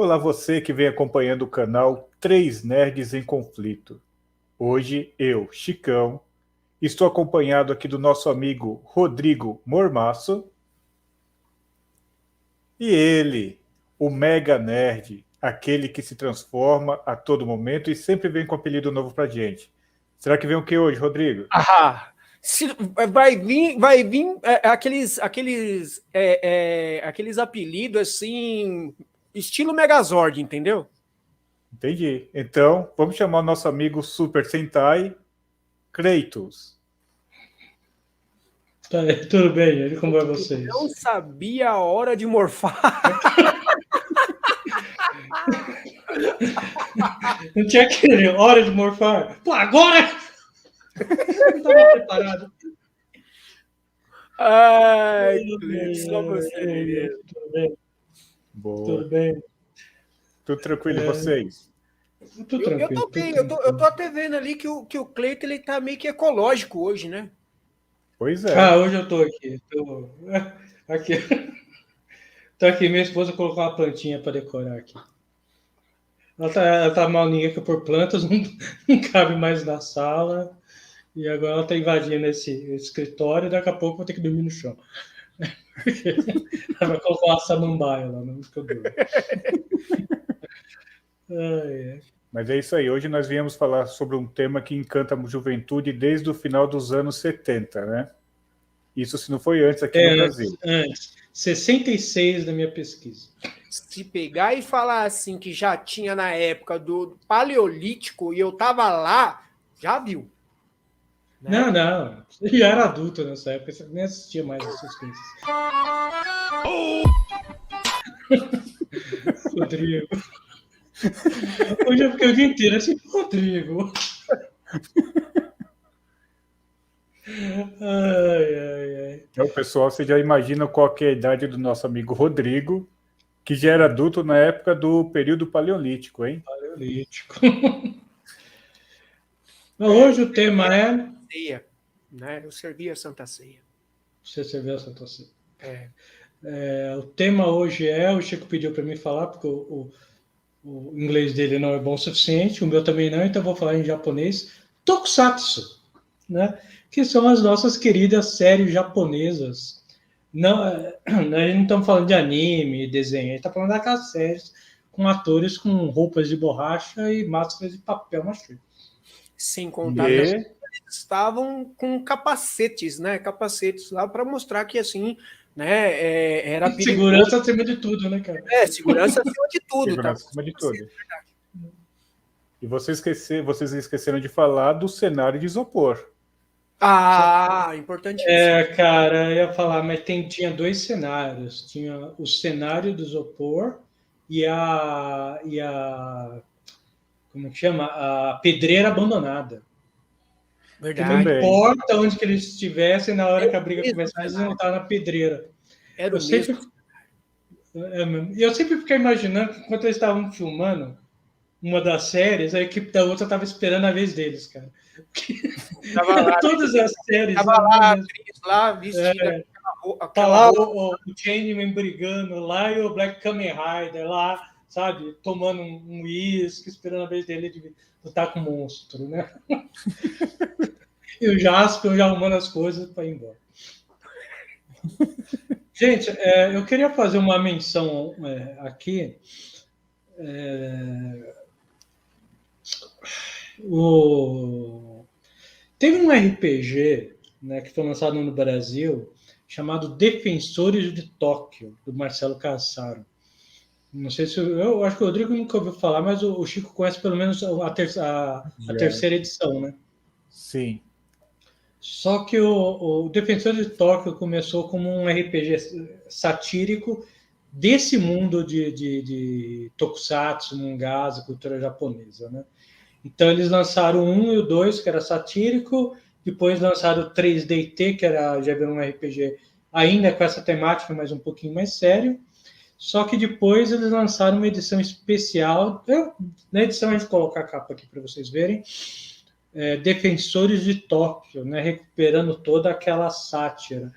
Olá, você que vem acompanhando o canal Três Nerds em Conflito. Hoje eu, Chicão, estou acompanhado aqui do nosso amigo Rodrigo Mormaço e ele, o Mega Nerd, aquele que se transforma a todo momento e sempre vem com apelido novo pra gente. Será que vem o que hoje, Rodrigo? Vai vir aqueles apelidos assim, estilo Megazord, entendeu? Entendi. Então, vamos chamar o nosso amigo Super Sentai, Kratos. Tudo bem, gente? Como vai vocês? Não sabia a hora de morfar. Não tinha aquele hora de morfar. Pô, agora! Não estava preparado. Ai, só você mesmo. Tudo bem? Boa. Tudo bem? Tudo tranquilo e vocês? Tudo tranquilo. Eu tô bem, eu tô até vendo ali que o Cleiton ele tá meio que ecológico hoje, né? Pois é. Hoje eu tô aqui. Aqui. Tô aqui, minha esposa colocou uma plantinha para decorar aqui. Ela tá malinha por plantas, não cabe mais na sala. E agora ela tá invadindo esse escritório e daqui a pouco eu vou ter que dormir no chão. Ela vai colocar uma samambaia lá no que eu durmo. Mas é isso aí, hoje nós viemos falar sobre um tema que encanta a juventude desde o final dos anos 70, né? Isso se não foi antes aqui no Brasil. Antes. 66 da minha pesquisa. Se pegar e falar assim que já tinha na época do Paleolítico e eu tava lá, já viu. Né? Não. Você já era adulto nessa época, você nem assistia mais essas coisas. Rodrigo. Hoje eu fiquei o dia inteiro assim, Rodrigo. Ai. Então, pessoal, você já imagina qual que é a idade do nosso amigo Rodrigo, que já era adulto na época do período paleolítico, hein? Paleolítico. Hoje o tema é... Ceia, né? Eu servi a Santa Ceia. Você serviu a Santa Ceia. O tema hoje o Chico pediu para mim falar, porque o inglês dele não é bom o suficiente, o meu também não, então eu vou falar em japonês. Tokusatsu, né? Que são as nossas queridas séries japonesas. Não, nós não estamos falando de anime, desenho, a gente está falando daquelas séries com atores com roupas de borracha e máscaras de papel machê. Sem contar que eles estavam com capacetes, né? Capacetes lá para mostrar que assim, né? Era perigoso. Segurança acima de tudo, né, cara? Segurança acima de tudo. Segurança acima de tudo. E vocês esqueceram de falar do cenário de isopor. Importante. Cara, eu ia falar, mas tinha dois cenários. Tinha o cenário do isopor e a como que chama? A pedreira abandonada. Verdade. Que não importa onde que eles estivessem, na hora que a briga começar, eles vão estar na pedreira. Era o mesmo. Eu sempre fiquei imaginando que enquanto eles estavam filmando uma das séries, a equipe da outra estava esperando a vez deles, cara. Tava lá, todas as séries. Tava lá a atriz lá, vestida tá lá o Changeman brigando lá e o Black Kamen Rider lá, sabe? Tomando um uísque, esperando a vez dele de lutar com o monstro, né? E o Jasper já arrumando as coisas para ir embora. Gente, eu queria fazer uma menção aqui. Teve um RPG, né, que foi lançado no Brasil chamado Defensores de Tóquio, do Marcelo Cassaro. Não sei se eu acho que o Rodrigo nunca ouviu falar, mas o Chico conhece pelo menos a terceira edição, né? Sim. Só que o Defensores de Tóquio começou como um RPG satírico desse mundo de tokusatsu, mangás e cultura japonesa, né? Então eles lançaram o 1 e o 2, que era satírico, depois lançaram o 3DT, que já virou um RPG ainda com essa temática, mas um pouquinho mais sério. Só que depois eles lançaram uma edição especial. Na edição a gente colocar a capa aqui para vocês verem. Defensores de Tóquio, né, recuperando toda aquela sátira.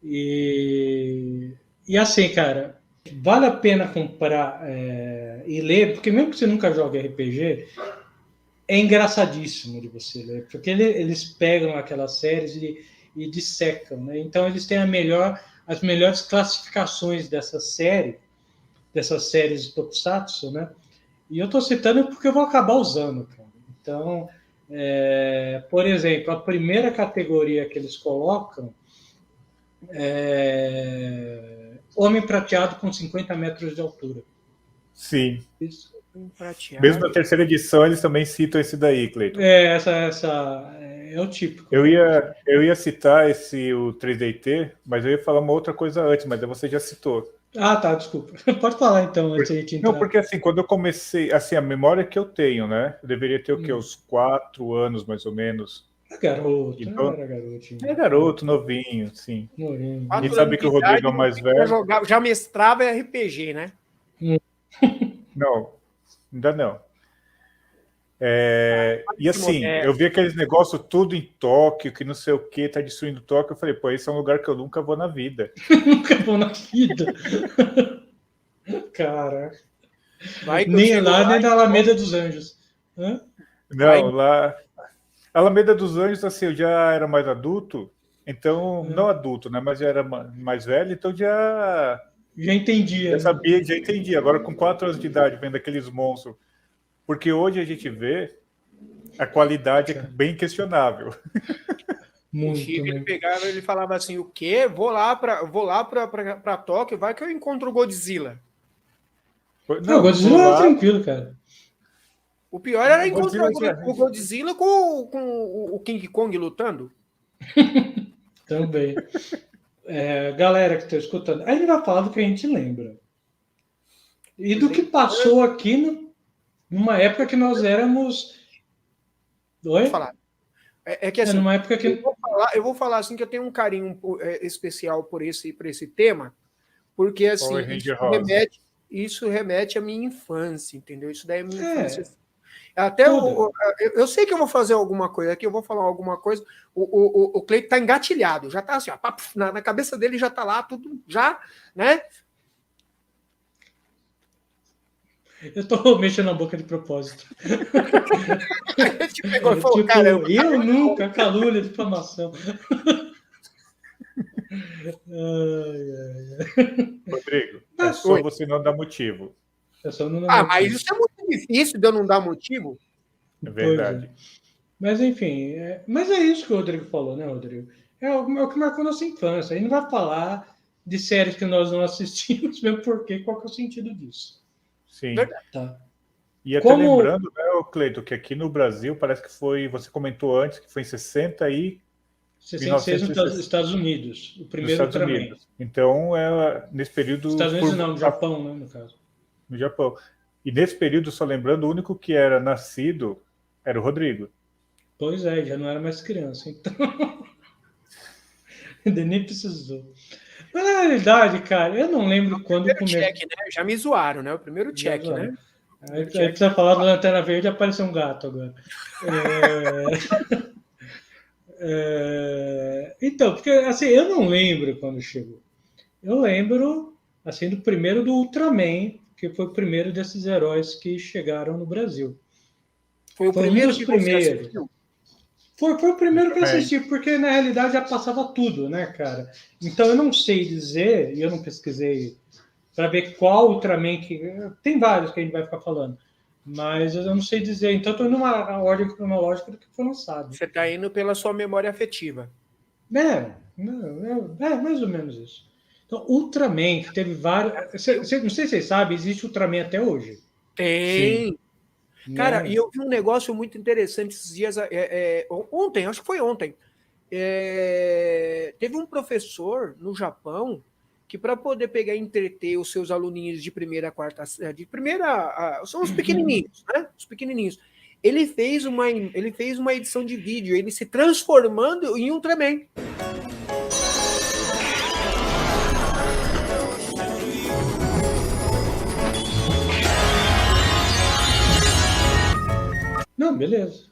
E assim, cara, vale a pena comprar e ler, porque mesmo que você nunca jogue RPG, é engraçadíssimo de você ler, porque eles pegam aquelas séries e dissecam, né? Então eles têm as melhores classificações dessas séries de Tokusatsu, né? E eu estou citando porque eu vou acabar usando, cara. Então, por exemplo, a primeira categoria que eles colocam é Homem Prateado com 50 metros de altura. Sim. Isso. Mesmo na terceira edição, eles também citam esse daí, Cleiton. Essa é o típico. Eu ia citar o 3DT, mas eu ia falar uma outra coisa antes, mas você já citou. Ah, tá, desculpa. Pode falar então, antes de a gente entrar. Não, porque assim, quando eu comecei, assim, a memória que eu tenho, né? Eu deveria ter o quê? Uns 4 anos, mais ou menos. Garoto, então, era garotinho. É garoto, novinho, sim. Novinho. E sabe que o Rodrigo é o mais velho? Já mestrava RPG, né? Não, ainda não. E assim, eu vi aqueles negócios tudo em Tóquio, que não sei o que, tá destruindo Tóquio. Eu falei, pô, esse é um lugar que eu nunca vou na vida. Nunca vou na vida. Cara. Nem lá, nem na Alameda dos Anjos. Hã? Não, lá. Alameda dos Anjos, assim, eu já era mais adulto, então, não adulto, né? Mas já era mais velho, então já entendia. Já sabia, já entendia. Agora, com 4 anos de idade, vendo aqueles monstros. Porque hoje a gente vê a qualidade é bem questionável. O Chico, ele pegava, ele falava assim, o quê? Vou lá pra Tóquio, vai que eu encontro o Godzilla. Não, o Godzilla era tranquilo, cara. O pior era encontrar o Godzilla com o King Kong lutando. Também. Galera que está escutando, a gente vai falar do que a gente lembra. E do que passou aqui numa época que nós éramos... Oi? Vou falar. É que assim, numa época que... eu vou falar assim que eu tenho um carinho especial por esse tema, porque assim, isso remete à minha infância, entendeu? Isso daí é minha infância. Até eu sei que eu vou fazer alguma coisa aqui, eu vou falar alguma coisa. O Cleiton tá engatilhado, já tá assim, ó, na cabeça dele já tá lá, tudo já, né? Eu tô mexendo na boca de propósito. A gente pegou e falou, tipo, caramba. Eu nunca, calúnia, difamação. Rodrigo, é só você não dar motivo. Mas isso é muito difícil de eu não dar motivo. É verdade. Mas, enfim, mas é isso que o Rodrigo falou, né, Rodrigo? É o que marcou nossa infância. A gente não vai falar de séries que nós não assistimos, mesmo porque qual que é o sentido disso? Sim. Tá. E até lembrando, né, Cleiton, que aqui no Brasil parece que foi, você comentou antes, que foi em 66 nos Estados Unidos, o primeiro Ultraman. Então, nesse período... Estados Unidos não, no Japão, né, no caso. No Japão. E nesse período, só lembrando, o único que era nascido era o Rodrigo. Pois já não era mais criança, então... Nem precisou. Mas, na realidade, cara, eu não lembro quando começou... Check, né? Já me zoaram, né? O primeiro check, né? Aí precisa falar do Lanterna Verde e apareceu um gato agora. Então, porque assim, eu não lembro quando chegou. Eu lembro assim, do primeiro do Ultraman, que foi o primeiro desses heróis que chegaram no Brasil. Foi o primeiro um dos primeiros. Foi o primeiro que eu assisti, porque na realidade já passava tudo, né, cara? Então eu não sei dizer, e eu não pesquisei para ver qual Ultraman que... Tem vários que a gente vai ficar falando, mas eu não sei dizer. Então eu estou numa ordem cronológica do que foi lançado. Você está indo pela sua memória afetiva. Mais ou menos isso. Então, Ultraman, que teve vários... Não sei se vocês sabem, existe Ultraman até hoje. Tem. Sim. Cara, e eu vi um negócio muito interessante esses dias, ontem, acho que foi ontem. Teve um professor no Japão que, para poder pegar e entreter os seus aluninhos de primeira a quarta, são os pequenininhos, né? Os pequenininhos. Ele fez uma edição de vídeo, ele se transformando em Ultraman. Não, beleza.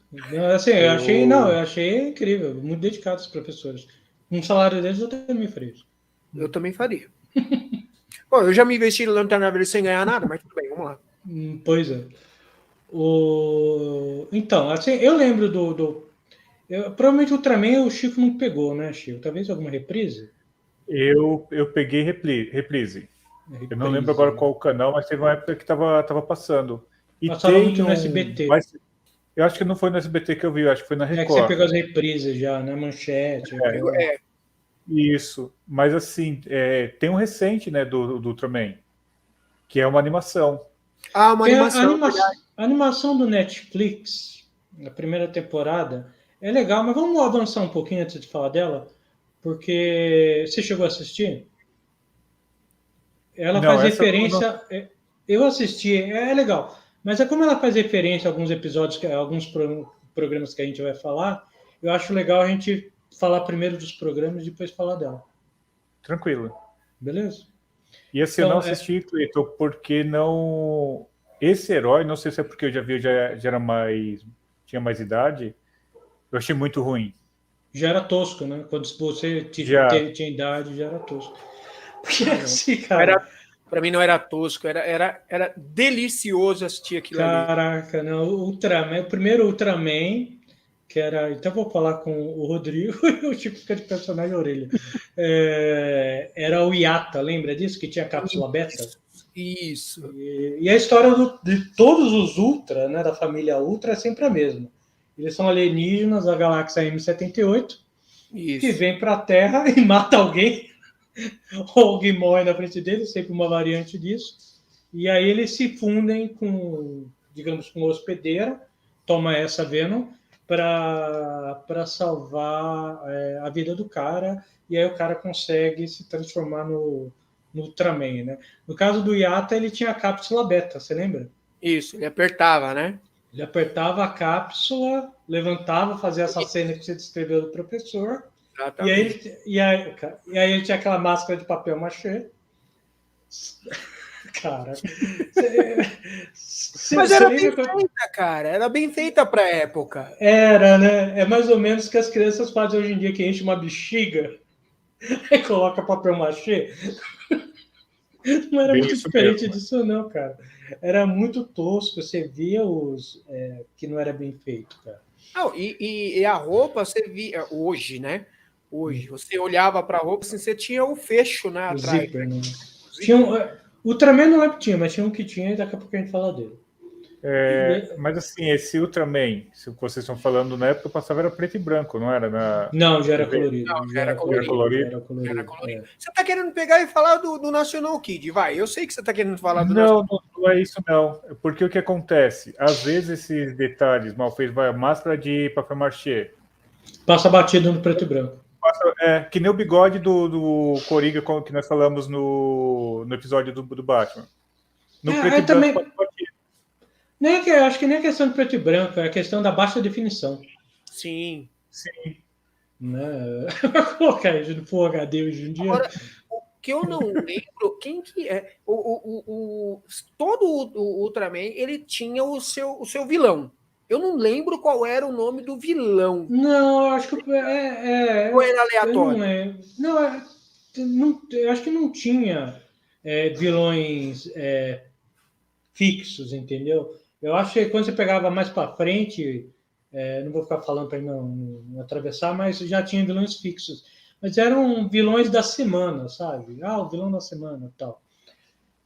Assim, eu achei incrível, muito dedicado os professores. Um salário deles eu também faria. Eu também faria. Pô, eu já me investi no Lanterna Verde sem ganhar nada, mas tudo bem, vamos lá. Pois é. Então, assim, eu lembro provavelmente o Ultraman o Chico não pegou, né, Chico? Talvez alguma reprise? Eu peguei reprise. Eu não lembro agora qual canal, mas teve uma época que tava passando. E passava muito no SBT. Mas eu acho que não foi no SBT que eu vi, eu acho que foi na Record. É que você pegou as reprises já, na Manchete. Isso. Mas assim, tem um recente, né, do Ultraman, que é uma animação. Uma animação. A animação do Netflix, na primeira temporada, é legal, mas vamos avançar um pouquinho antes de falar dela, porque você chegou a assistir? Ela faz referência. Eu assisti, é legal. Mas é como ela faz referência a alguns episódios, alguns programas que a gente vai falar, eu acho legal a gente falar primeiro dos programas e depois falar dela. Tranquilo. Beleza? E assim, eu não assisti, Cleiton, porque não... Esse herói, não sei se é porque eu já vi, já era mais... tinha mais idade, eu achei muito ruim. Já era tosco, né? Quando você tinha idade, já era tosco. Porque assim, cara... Pra mim não era tosco, era delicioso assistir aquilo ali. Caraca, não. O primeiro Ultraman, que era... Então eu vou falar com o Rodrigo e o Chico fica de personagem orelha. Era o Yata, lembra disso? Que tinha cápsula beta? Isso. E a história de todos os Ultra, né, da família Ultra, é sempre a mesma. Eles são alienígenas da galáxia M78, que vem para a Terra e mata alguém, ou alguém morre na frente deles, sempre uma variante disso. E aí eles se fundem com, digamos, com uma hospedeira, toma essa Venom, para salvar a vida do cara, e aí o cara consegue se transformar no Ultraman, né? No caso do Yata, ele tinha a cápsula beta, você lembra? Isso, ele apertava, né? Ele apertava a cápsula, levantava, fazia essa cena que você descreveu do professor, e aí ele tinha aquela máscara de papel machê. Cara, mas era bem feita, cara. Era bem feita para a época. Era, né? É mais ou menos o que as crianças fazem hoje em dia, que enche uma bexiga e coloca papel machê. Não era muito diferente disso, não, cara. Era muito tosco. Você via que não era bem feito, cara. Não, e a roupa, você via... Hoje, né? Hoje, você olhava para a roupa, assim, você tinha o fecho, né? O atrás. Zíper, né? O Ultraman não lembro que tinha, mas tinha um que tinha e daqui a pouco a gente fala dele. Mas assim, esse Ultraman, se vocês estão falando, na época passava era preto e branco, não era? Não, já era colorido. Não, já era colorido. É. Você tá querendo pegar e falar do National Kid, vai. Eu sei que você tá querendo falar do National Kid. Não é isso não. Porque o que acontece? Às vezes esses detalhes mal feitos, vai a máscara de papel machê. Passa batido no preto e branco. Que nem o bigode do Coringa que nós falamos no episódio do Batman. No preto e também... branco passa batido. Acho que nem a questão de preto e branco, é a questão da baixa definição. Sim. Né? Vou colocar isso no Full HD hoje em dia. Agora, o que eu não lembro, quem que é? Todo o Ultraman, ele tinha o seu vilão. Eu não lembro qual era o nome do vilão. Não, acho que ou era aleatório? Eu acho que não tinha vilões fixos, entendeu? Eu acho que quando você pegava mais para frente, não vou ficar falando para não atravessar, mas já tinha vilões fixos. Mas eram vilões da semana, sabe? O vilão da semana e tal.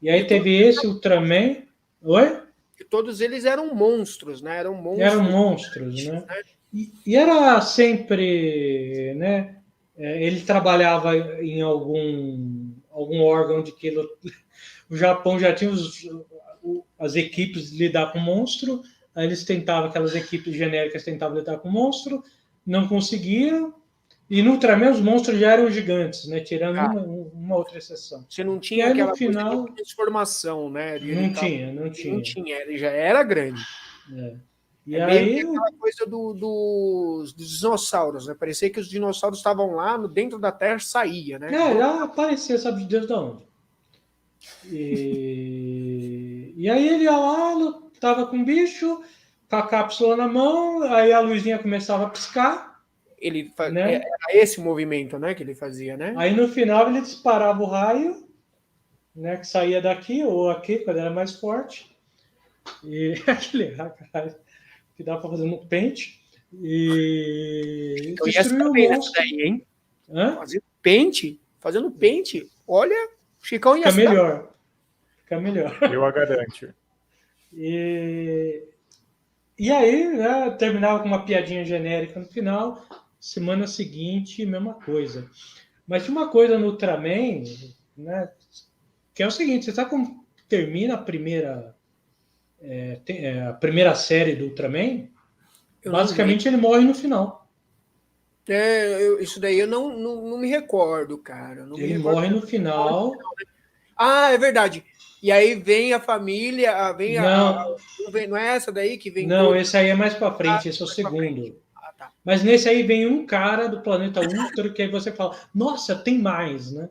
E aí teve esse Ultraman. Oi? E todos eles eram monstros, né? Eram monstros, né? E era sempre, né? Ele trabalhava em algum órgão de que o Japão já tinha as equipes de lidar com monstro, aí eles tentavam, aquelas equipes genéricas tentavam lidar com monstro, não conseguiam, e no Ultraman os monstros já eram gigantes, né? Tirando uma outra exceção. Você não tinha aquela final... coisa de transformação, né? Não tinha. Ele já era grande. E aí aquela coisa dos dinossauros, né? Parecia que os dinossauros estavam lá dentro da Terra, saía, né? Já aparecia, sabe de Deus de onde. E aí ele ia lá, tava com o bicho, com a cápsula na mão, aí a luzinha começava a piscar. Ele era esse movimento, né, que ele fazia, né? Aí no final ele disparava o raio, né, que saía daqui ou aqui, quando era mais forte. E aquele que dá para fazer no pente. E eu destruiu o monstro. Daí, hein? Fazendo pente, olha, Chicão ia ficar melhor. Fica melhor. Eu a garanto. E aí, né, terminava com uma piadinha genérica no final. Semana seguinte, mesma coisa. Mas tinha uma coisa no Ultraman, né, que é o seguinte: você sabe como termina a primeira série do Ultraman? Basicamente, ele morre no final. Isso daí eu não me recordo, cara. Ele morre no final. Ah, é verdade. E aí vem a família, não é essa daí que vem? Não, esse aí é mais para frente, esse é o segundo. Tá. Mas nesse aí vem um cara do planeta Ultra que aí você fala, nossa, tem mais, né?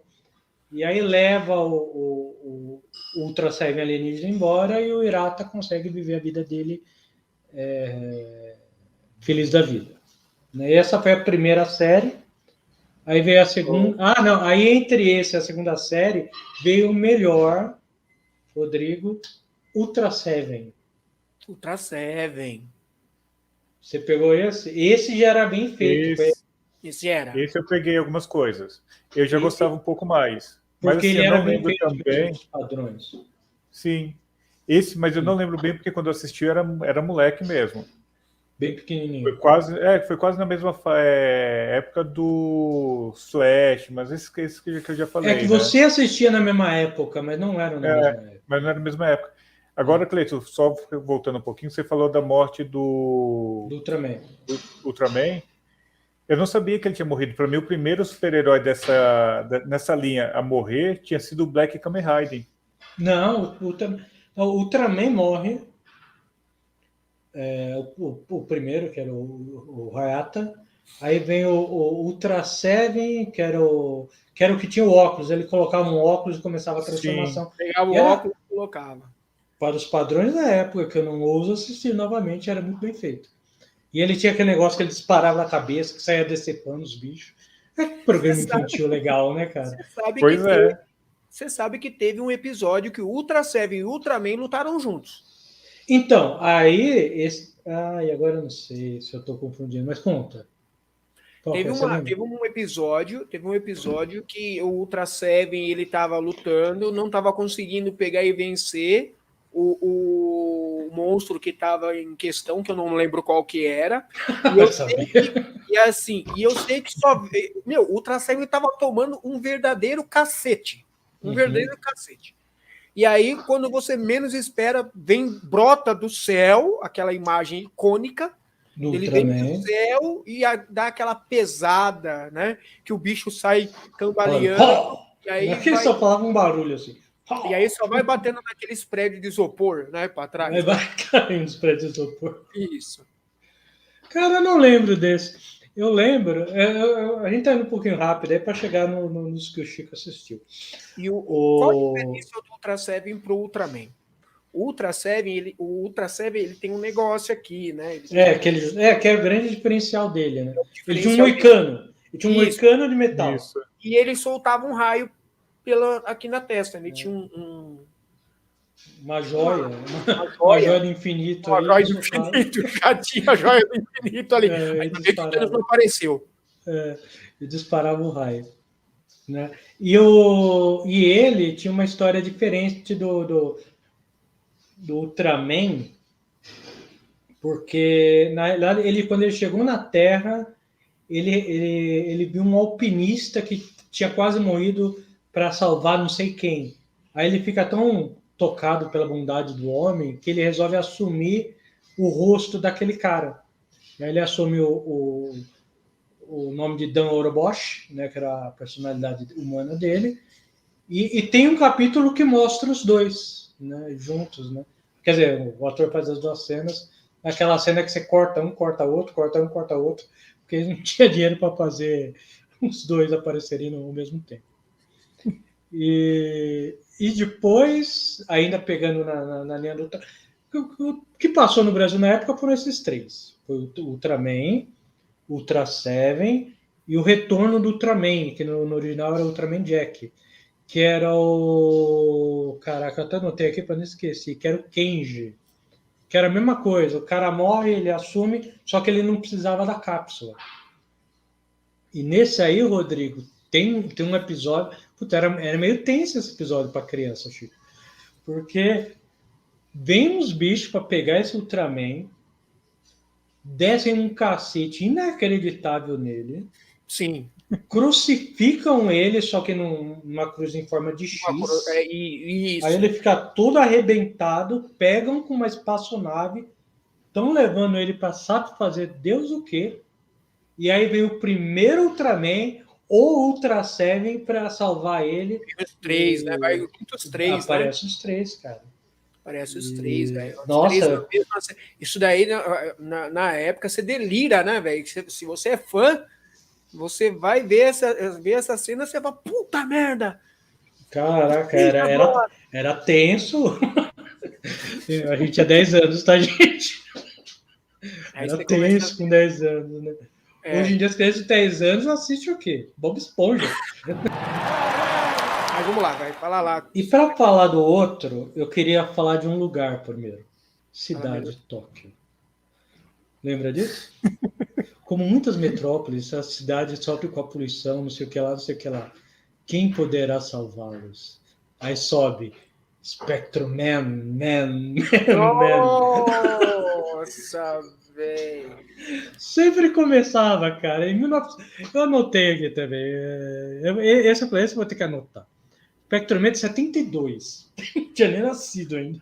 E aí leva o Ultra Seven alienígena embora e o Hirata consegue viver a vida dele feliz da vida. E essa foi a primeira série. Aí veio a segunda. Aí entre esse e a segunda série veio o melhor, Rodrigo, Ultra Seven. Ultra Seven. Você pegou esse? Esse já era bem feito. Esse era. Esse eu peguei algumas coisas. Eu já gostava um pouco mais. Porque mas assim, ele eu era não bem lembro feito também. Padrões. Sim. Mas eu não lembro bem porque quando eu assisti eu era moleque mesmo. Bem pequenininho. Foi quase na mesma época do Flash, mas esse que eu já falei. É que você assistia na mesma época, mas não era na mesma época. Mas não era na mesma época. Agora, Cleiton, só voltando um pouquinho, você falou da morte do Ultraman. Ultraman. Eu não sabia que ele tinha morrido. Para mim, o primeiro super-herói nessa linha a morrer tinha sido o Black Kamen Rider. Não, o Ultraman morre. O primeiro, que era o Hayata. Aí vem o Ultra Seven, que era o que tinha o óculos. Ele colocava um óculos e começava a transformação. Sim, pegava o óculos e colocava. Para os padrões da época, que eu não ouso assistir novamente, era muito bem feito. E ele tinha aquele negócio que ele disparava na cabeça, que saía decepando os bichos. É um programa infantil legal, né, cara? Você sabe que teve um episódio que o Ultra Seven e o Ultraman lutaram juntos. Então, aí... agora eu não sei se eu estou confundindo, mas conta. Teve um episódio que o Ultra Seven ele estava lutando, não estava conseguindo pegar e vencer o monstro que estava em questão, que eu não lembro qual que era. E eu sei que só... o Ultra Seven estava tomando um verdadeiro cacete. Verdadeiro cacete. E aí, quando você menos espera, brota do céu aquela imagem icônica. Ele vem do céu e dá aquela pesada, né? Que o bicho sai cambaleando. E aí só falava um barulho assim. E aí só vai batendo naqueles prédios de isopor, né? Para trás. Vai caindo nos prédios de isopor. Isso. Cara, eu não lembro desse. Eu lembro. A gente tá indo um pouquinho rápido aí para chegar nos que o Chico assistiu. E qual a diferença do Ultra Seven pro Ultraman? O Ultra Seven, ele tem um negócio aqui, né? Que é o grande diferencial dele, né? Ele tinha um moicano. Ele tinha um moicano de metal. Isso. E ele soltava um raio aqui na testa. Ele tinha uma joia. Uma joia do infinito. Uma joia do infinito. Já tinha a joia do infinito ali. Ainda bem que o Thanos não apareceu. E disparava o raio. Né? E ele tinha uma história diferente do Ultraman, porque quando ele chegou na Terra, ele viu um alpinista que tinha quase morrido para salvar não sei quem. Aí ele fica tão tocado pela bondade do homem que ele resolve assumir o rosto daquele cara. Aí ele assume o nome de Dan Orobosh, né, que era a personalidade humana dele, e tem um capítulo que mostra os dois, né, juntos, né? Quer dizer, o ator faz as duas cenas, naquela cena que você corta um, corta outro, corta um, corta outro, porque ele não tinha dinheiro para fazer os dois aparecerem no mesmo tempo. E depois, ainda pegando na linha do... O que passou no Brasil na época foram esses três. Foi o Ultraman, Ultra Seven e o retorno do Ultraman, que no original era Ultraman Jack, que era o... Caraca, eu até anotei aqui para não esquecer, que era o Kenji. Que era a mesma coisa, o cara morre, ele assume, só que ele não precisava da cápsula. E nesse aí, Rodrigo, tem um episódio... Puta, era meio tenso esse episódio para criança, Chico. Porque vem uns bichos para pegar esse Ultraman, descem um cacete inacreditável nele. Sim. Crucificam ele, só que numa cruz em forma de X. Isso. Aí ele fica todo arrebentado, pegam com uma espaçonave, estão levando ele para sabe fazer Deus o quê. E aí vem o primeiro Ultraman, ou Ultra Seven, para salvar ele. Os três, né? Vai os três. Aparece, né? Os três, cara. Aparece os três, velho. Nossa. Isso daí, na época, você delira, né, velho? Se você é fã, você vai ver essa cena e você fala, puta merda! Caraca, era tenso. A gente tinha 10 anos, tá, gente? Era tenso com 10 anos, né? Hoje em dia, as crianças de 10 anos assistem o quê? Bob Esponja. Mas vamos lá, vai falar lá. E para falar do outro, eu queria falar de um lugar primeiro. Cidade de Tóquio. Lembra disso? Como muitas metrópoles, a cidade sofre com a poluição, não sei o que lá, não sei o que lá. Quem poderá salvá-los? Aí sobe Spectrum Man. Nossa, velho. Sempre começava, cara. Em 19... Eu anotei aqui também. Esse eu vou ter que anotar. Spectrum Man de 72. Não tinha nem nascido ainda.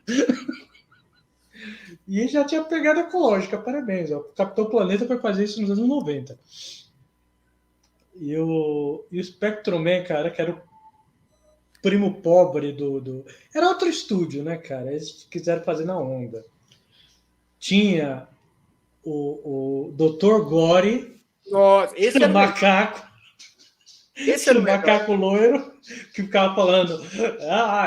E já tinha pegado ecológica, parabéns. O Capitão Planeta foi fazer isso nos anos 90. E o Spectrum Man, cara, que era o primo pobre do... Era outro estúdio, né, cara? Eles quiseram fazer na onda. Tinha o Dr. Gore, nossa, esse era o macaco. Esse era o macaco loiro que ficava falando: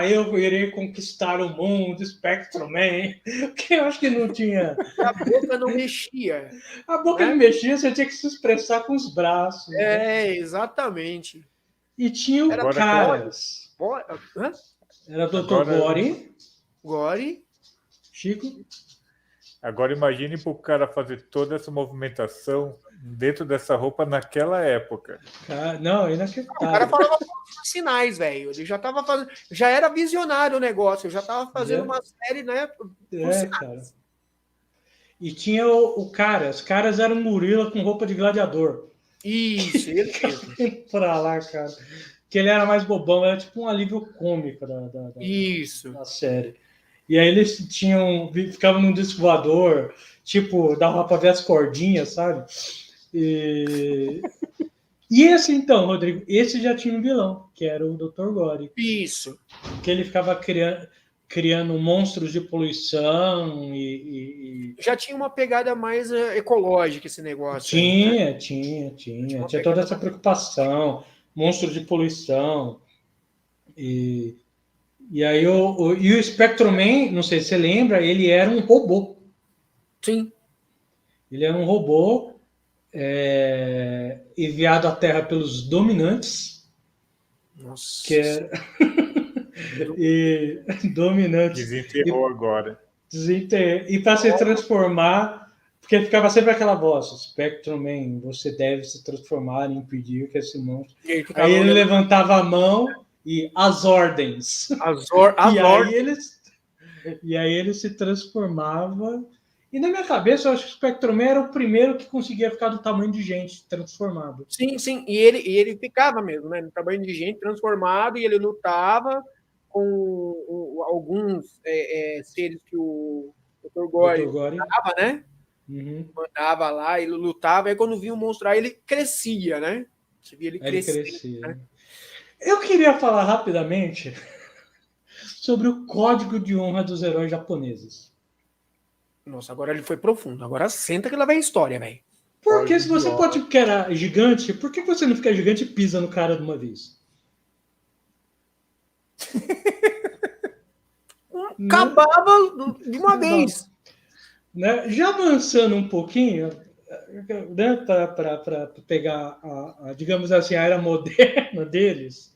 eu irei conquistar o mundo, Spectrum Man. Que eu acho que não tinha. A boca não mexia. A boca não mexia, você tinha que se expressar com os braços. Exatamente. E tinha o caras. Era Dr. Gore. Chico. Agora imagine para o cara fazer toda essa movimentação dentro dessa roupa naquela época. Não, inacreditável. O cara falava sinais, velho. Ele já estava fazendo. Já era visionário o negócio. Eu já estava fazendo uma série, né? Cara. E tinha o cara. Os caras eram um gorila com roupa de gladiador. Isso, ele mesmo. Pra lá, cara. Que ele era mais bobão, era tipo um alívio cômico da série. E aí eles ficavam num disco voador, tipo, dava pra ver as cordinhas, sabe? E esse, então, Rodrigo, esse já tinha um vilão, que era o Dr. Gore. Isso. Que ele ficava criando monstros de poluição e... Já tinha uma pegada mais ecológica esse negócio. Tinha toda essa preocupação, monstros de poluição. E aí o Spectrum Man, não sei se você lembra, ele era um robô. Sim. Ele era um robô enviado à Terra pelos dominantes. Nossa. Que era... e dominantes. Desenterrou agora. E para se transformar, porque ficava sempre aquela voz: Spectrum Man, você deve se transformar e impedir que esse monstro... Aí ele levantava a mão e as ordens. E aí ele se transformava. E na minha cabeça, eu acho que o Spectrum Man era o primeiro que conseguia ficar do tamanho de gente transformado. Sim. E ele ficava mesmo, né? No tamanho de gente transformado, e ele lutava com alguns seres que o Dr. Gore mandava, né? Uhum. Mandava lá, ele lutava, e quando vinha o monstro, aí ele crescia, né? Você via ele crescia. Né? Eu queria falar rapidamente sobre o código de honra dos heróis japoneses. Nossa, agora ele foi profundo. Agora senta que lá vem a história, velho. Porque se você pode ficar gigante, por que você não fica gigante e pisa no cara de uma vez? Acabava de uma vez. Né? Já avançando um pouquinho, né, para pegar, digamos assim, a era moderna deles,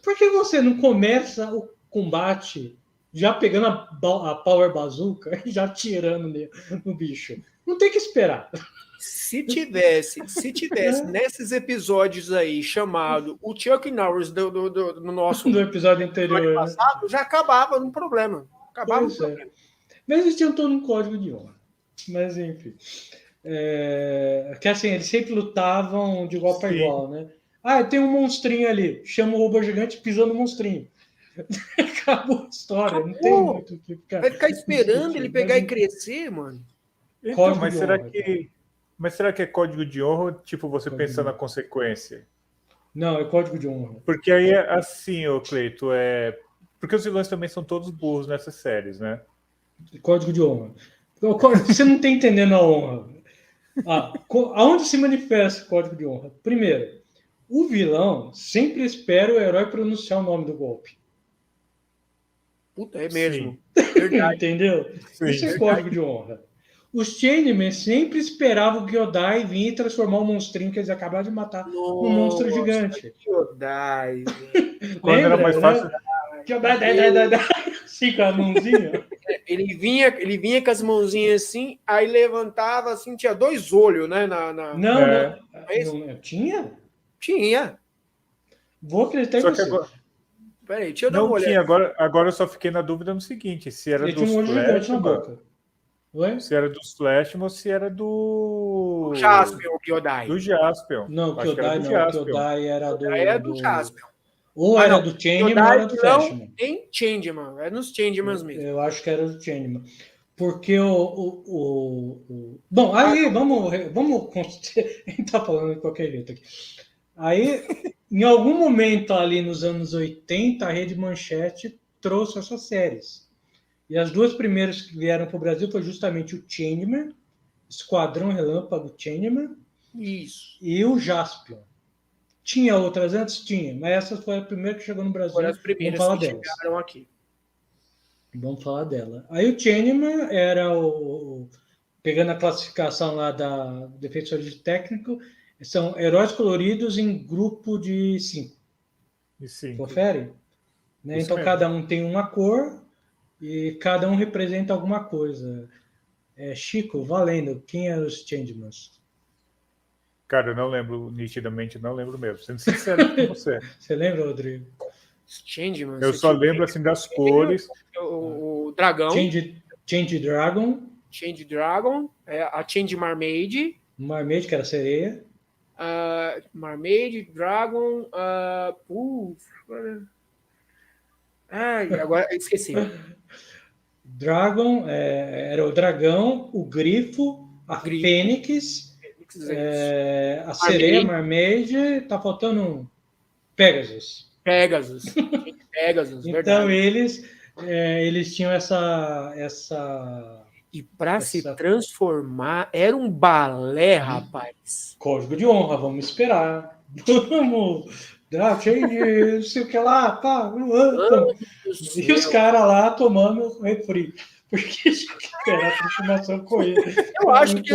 Por que você não começa o combate já pegando a Power Bazooka e já atirando no bicho? Não tem que esperar. Se tivesse nesses episódios aí chamado o Chuck Norris do nosso no episódio anterior passado, já acabava no problema. Acabava no problema. Mas eles tinham todo um código de honra. Mas enfim. Que assim, eles sempre lutavam de igual para igual, né? Tem um monstrinho ali, chama o robô gigante pisando no monstrinho. Acabou a história, não tem muito o que ficar. Vai ficar esperando ele pegar e crescer, mano. Então, mas será que é código de honra, tipo, você pensar na consequência? Não, é código de honra. Porque aí é assim, ô Cleito, porque os vilões também são todos burros nessas séries, né? Código de honra. Você não está entendendo a honra. Aonde se manifesta o código de honra? Primeiro, o vilão sempre espera o herói pronunciar o nome do golpe. Puta, é mesmo. Entendeu? Sim. Isso é código de honra. Os Changemen sempre esperavam que o Kyodai vinha e transformar o monstrinho que eles acabaram de matar num monstro gigante. Kyodai. Quando era mais fácil. Kyodai, assim com a mãozinha. Ele vinha com as mãozinhas assim, aí levantava assim, tinha 2 olhos, né? Não. Tinha? Tinha. Vou acreditar em você. Agora... Peraí, deixa eu dar uma olhada. Tinha, agora eu só fiquei na dúvida no seguinte, se era dos Flashman, se era dos Flashman ou se era do Jaspion, o Kyodai. Do Jaspion. Não, o Kyodai não. O Kyodai era do Jaspion. Ou era do Changeman ou era do Flashman. Tem Changeman, é nos Changemans mesmo. Eu acho que era do Changeman. Porque Bom, aí vamos a gente tá falando de qualquer jeito aqui. Aí, em algum momento ali nos anos 80, a Rede Manchete trouxe essas séries. E as 2 primeiras que vieram para o Brasil foi justamente o Changeman, Esquadrão Relâmpago Changeman, e o Jaspion. Tinha outras antes? Tinha, mas essa foi a primeira que chegou no Brasil. Foram as primeiras que chegaram aqui. Vamos falar dela. Aí o Changeman era pegando a classificação lá da Defensor de Técnico, são heróis coloridos em grupo de 5. Confere? Né? Então, mesmo. Cada um tem uma cor e cada um representa alguma coisa. Chico, valendo, quem eram os Changemans? Cara, eu não lembro, nitidamente, não lembro mesmo. Sendo sincero com você. Você lembra, Rodrigo? Changemans. Eu só lembro, assim, das cores. O dragão. Change Dragon. Change Dragon. A Change Marmaid. Marmaid, que era sereia. Marmaid, Dragon. Agora esqueci. Dragon, era o dragão, o grifo, a Fênix, a sereia, Marmaid, tá faltando um Pegasus. Então verdade. Eles tinham essa e para se transformar era um balé, rapaz. Código de honra, vamos esperar. Vamos. Não sei o que lá, tá. E os caras lá tomando refri. Porque era a transformação com ele. Eu acho que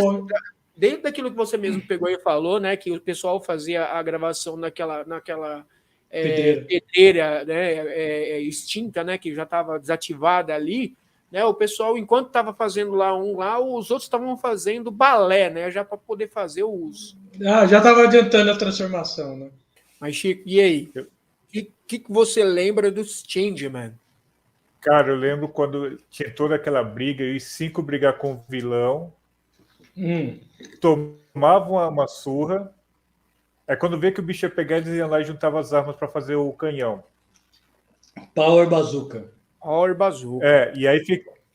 dentro daquilo que você mesmo pegou e falou, né, que o pessoal fazia a gravação naquela pedreira, né, extinta, né, que já estava desativada ali, né, o pessoal, enquanto estava fazendo lá os outros estavam fazendo balé, né, já para poder fazer o uso. Já estava adiantando a transformação, né? Mas, Chico, e aí? O que você lembra dos Changeman? Cara, eu lembro quando tinha toda aquela briga e os 5 brigar com o vilão, tomavam uma surra. Aí quando vê que o bicho ia pegar, eles iam lá e juntavam as armas para fazer o canhão. Power Bazooka.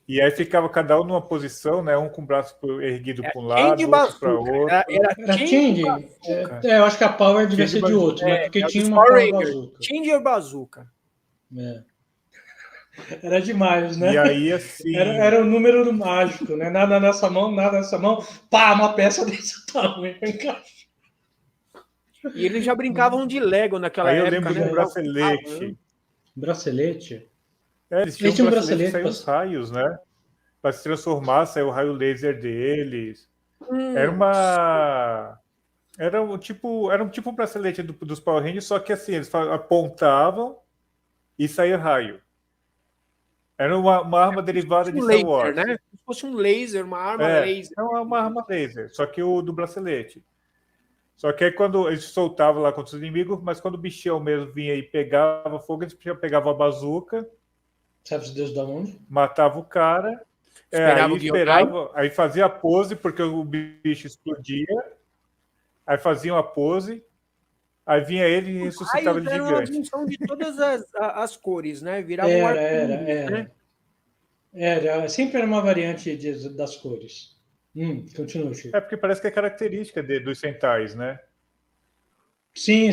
E aí ficava cada um numa posição, né? Um com o braço erguido para um lado, outro para outro. Era Change? Eu acho que a Power devia ser de outro, né? Porque tinha uma Power Bazooka. Change Bazooka. Era demais, né? E aí, assim... Era o número mágico, né? Nada nessa mão, pá, uma peça desse tamanho. E eles já brincavam de Lego naquela época. Aí eu lembro de um bracelete. Bracelete? Eles tinham um bracelete que saía os raios, né? Para se transformar, saiu o raio laser deles. Era Era um tipo um bracelete dos Power Rangers, só que assim, eles apontavam e saía raio. Era uma arma derivada de Star Wars. Né? Se fosse um laser, uma arma laser. É uma arma laser, só que o do bracelete. Só que aí quando eles soltavam lá contra os inimigos, mas quando o bichão mesmo vinha e pegava fogo, eles pegavam a bazuca. Sabe Deus da onde? Matava o cara. Esperava, aí fazia a pose, porque o bicho explodia. Aí faziam a pose. Aí vinha ele e ressuscitava ele gigante. Era uma junção de todas as cores, né? Virava sempre era uma variante das cores. Continua, Chico. É porque parece que é característica dos Sentais, né? Sim,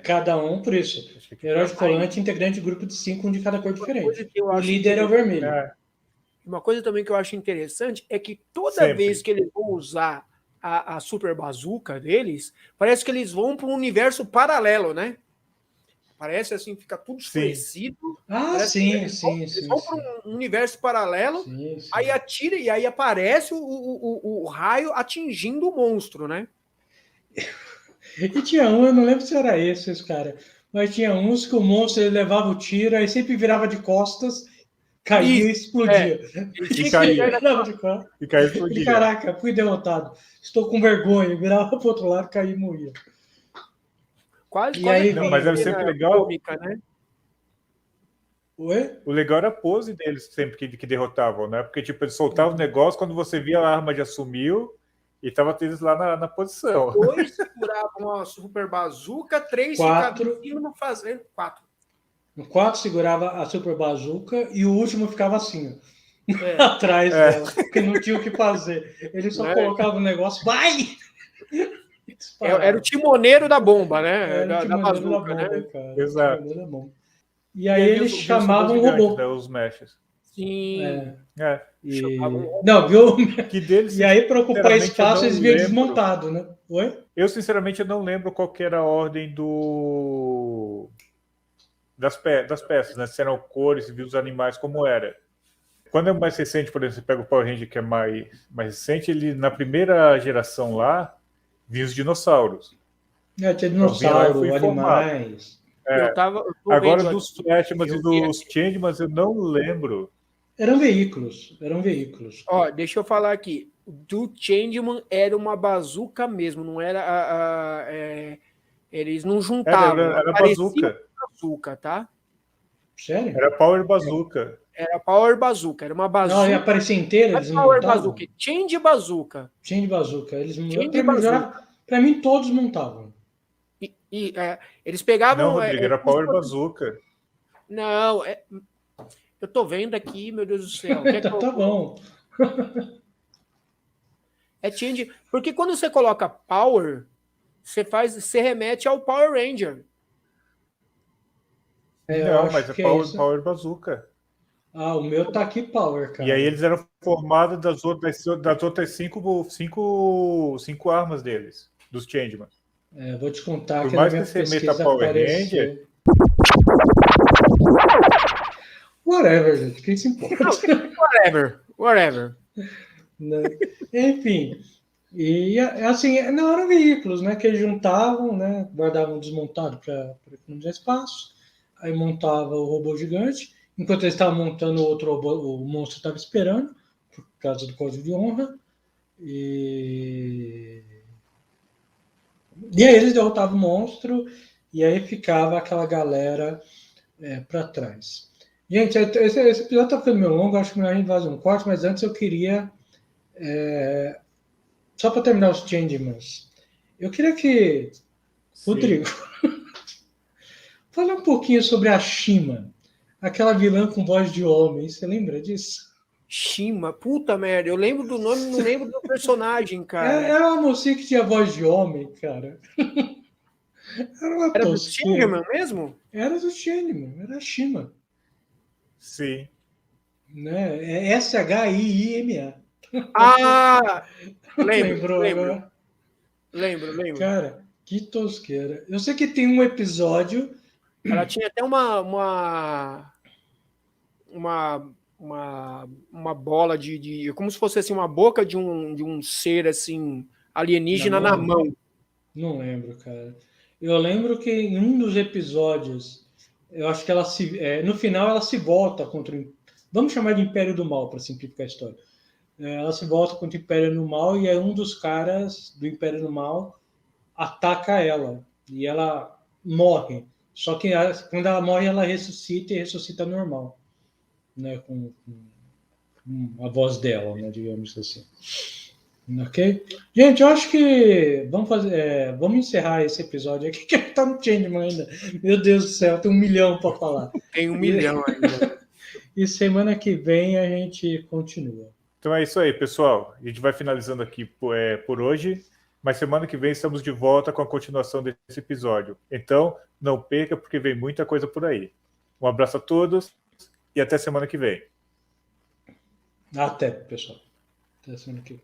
cada um por isso. Herói de colante, integrante de grupo de 5, um de cada cor diferente. O líder é o vermelho. Uma coisa também que eu acho interessante é que toda vez que eles vão usar a super bazuca deles, parece que eles vão para um universo paralelo, né? Parece assim, fica tudo escurecido. Sim. Eles vão para um universo paralelo, aí atira e aí aparece o raio atingindo o monstro, né? E tinha eu não lembro se era esses, cara, mas tinha uns que o monstro ele levava o tiro, aí sempre virava de costas, caía e explodia. E caía e explodia. Caraca, fui derrotado. Estou com vergonha. Virava para o outro lado, caía e morria. Quase mas era sempre legal. Cômica, né? Oi? O legal era a pose deles sempre que derrotavam, né? Porque tipo, eles soltavam o negócio, quando você via a arma já sumiu e tava eles lá na posição. 2 seguravam a super bazuca, 3 ficavam em cima fazendo 4. No 4 segurava a super bazuca e o último ficava assim, atrás dela, porque não tinha o que fazer. Ele só colocava o negócio, vai! Era o timoneiro da bomba, né? Era o timoneiro da bomba, né? Cara. Exato. E aí eles chamavam o robô. Né, os meshes. Sim. Não, viu? Que deles, e aí, para ocupar espaço, eles vinham desmontados, né? Oi? Eu, sinceramente, não lembro qual que era a ordem das peças, né? Se eram cores, viu os animais, como era. Quando é mais recente, por exemplo, você pega o Power Ranger, que é mais recente, ele, na primeira geração lá, vinha os dinossauros. Tinha dinossauro, animais. Agora, dos Flashmans e dos Changemans, eu não lembro. Eram veículos. Ó, deixa eu falar aqui. Do Changeman era uma bazuca mesmo, não era eles não juntavam. Era bazuca, tá? Sério? Era Power Bazooka. Era Power Bazooka, era uma bazuca. Não, ia aparecer inteira, eles Power montavam? Bazooka, Change Bazooka. Change Bazooka, para mim todos montavam. Eles pegavam... Não, Rodrigo, era Power Bazooka. Não, eu tô vendo aqui, meu Deus do céu. Tá bom. É Change... Porque quando você coloca Power, você remete ao Power Ranger. Não, mas é Power Bazooka. O meu tá aqui Power, cara. E aí eles eram formados das outras cinco armas deles, dos Changeman. Vou te contar Por que mais que você meta Power Ranger... Whatever, gente. Quem se importa? Whatever. Enfim. E assim, não eram veículos, né? Que eles juntavam, né? Guardavam desmontado para economizar espaço. Aí montava o robô gigante. Enquanto eles estavam montando o outro robô, o monstro estava esperando, por causa do código de honra. E aí eles derrotavam o monstro. E aí ficava aquela galera para trás. Gente, esse episódio está ficando meio longo, acho que melhor a gente fazer um corte, mas antes eu queria, só para terminar os Changemans, eu queria que, Rodrigo, fale um pouquinho sobre a Shima, aquela vilã com voz de homem, você lembra disso? Shima, puta merda, eu lembro do nome, não lembro do personagem, cara. Era uma mocinha que tinha voz de homem, cara. Era do Changeman mesmo? Era do Changeman, era a Shima. Sim. Né? É SHIIMA. Lembro. Cara, que tosqueira. Eu sei que tem um episódio... Ela tinha até uma bola de... Como se fosse assim, uma boca de um ser assim alienígena na mão. Não lembro, cara. Eu lembro que em um dos episódios, eu acho que ela no final ela se volta contra o... Vamos chamar de Império do Mal, para simplificar a história. Ela se volta contra o Império do Mal e aí um dos caras do Império do Mal ataca ela. E ela morre. Só que quando ela morre, ela ressuscita e ressuscita normal. Né? Com a voz dela, né? Digamos assim. Ok? Gente, eu acho que vamos encerrar esse episódio aqui, que tá no Changeman ainda. Meu Deus do céu, tem 1 milhão para falar. Tem 1 milhão ainda. E semana que vem a gente continua. Então é isso aí, pessoal. A gente vai finalizando aqui por hoje, mas semana que vem estamos de volta com a continuação desse episódio. Então, não perca, porque vem muita coisa por aí. Um abraço a todos e até semana que vem. Até, pessoal. Até semana que vem.